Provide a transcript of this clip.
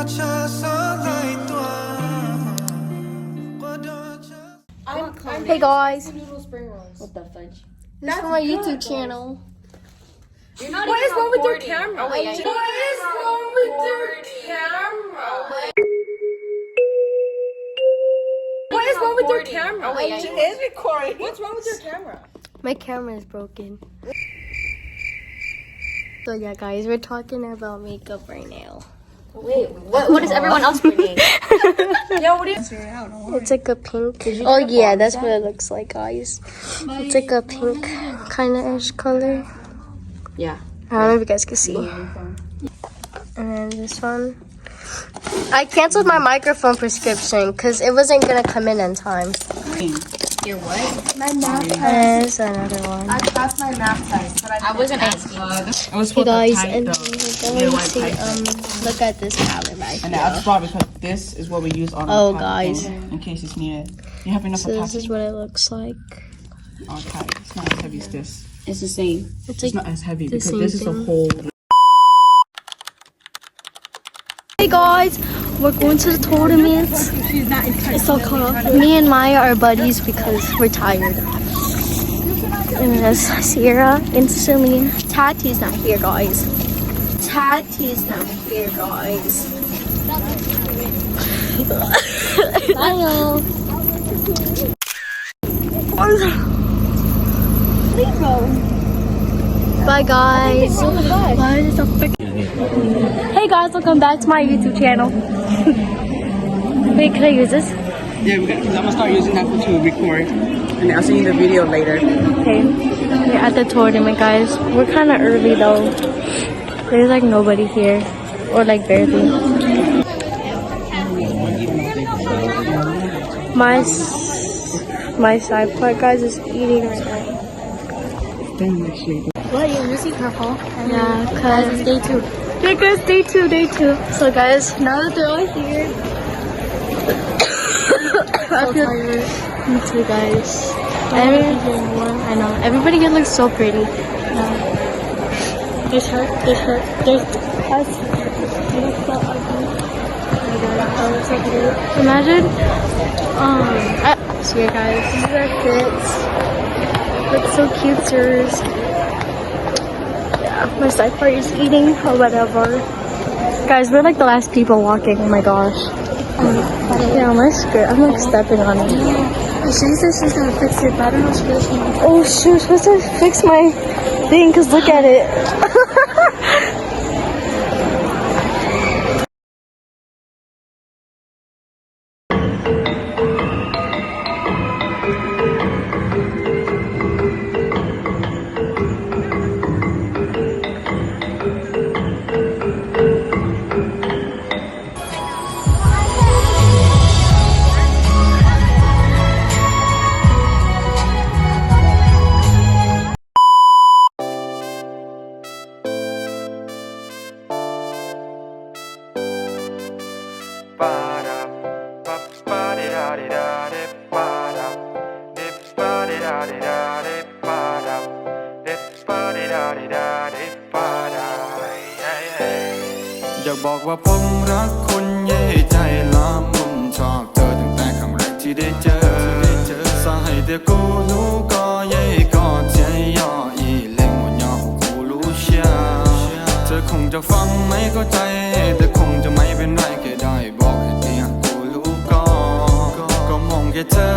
Hey guys, What the fudge? this is my YouTube channel. You're not What even is wrong with your recording. camera? Oh, wait, What is wrong with your camera? What is wrong with your camera? Oh, wait, It is recording. What's wrong with your camera? My camera is broken. So yeah guys, we're talking about makeup right now. Wait, what is everyone else bringing? Yeah, what do you? It's like a pink. Oh yeah, that's what it looks like, guys. It's like a pink kind of ish color. Yeah. I don't know if you guys can see. And then this one. I canceled my microphone prescription because it wasn't gonna come in time. Your what? My math test. And there's another one. I passed my math test, but I wasn't asking. I was Hey supposed to guys, type and though. then we see, look at this palette right And here. that's probably because this is what we use on Oh, our guys. packaging, in case it's needed. You have enough So of this is packing? what it looks like. Okay, it's not as heavy as this. It's the same. It's It's like not as heavy the because same this is a thing. whole. Hey guys, we're going to the tournament. It's so cool. Me and Maya are buddies because we're tired. And there's Sierra and Celine. Tati's not here, guys. Tati's not here, guys. Bye, Bye, guys. Hey guys, welcome back to my YouTube channel. Wait, can I use this? Yeah, because I'm gonna start using that to record, and I'll see you in the video later. Okay, we're at the tournament, guys. We're kind of early though. There's like nobody here, or like barely. My side part, guys, is eating right now. What, you're using her phone? Yeah, cause it's day 2. Yeah, guys, day 2. So guys, now that they're all here, I feel tired. Me too, guys. I know. Everybody here looks so pretty. There's her. There's us. We look so ugly. Oh my god, that looks so cute. Imagine, so yeah, guys, this is our fits. Looks so cute, sirs. Yeah, my side part is eating or whatever. Guys, we're like the last people walking. Oh my gosh. Yeah, my skirt. I'm like stepping on it. She says she's gonna fix it, but I don't know if she's gonna. Oh shoot, I'm supposed to fix my thing because look at it.อยากบอกว่าผมรักคุณเย่ใจล้ำผมชอบเธอตั้งแต่ครั้งแรกที่ได้เจอสาให้แต่กูรู้ก็เย่ก็ใจย่ออีเล่งหมดย่อกูรู้เชียเธอคงจะฟังไม่เข้าใจแต่คงจะไม่เป็นไรแค่ได้บอกให้เพียงกูรู้ก็มองแค่เธอ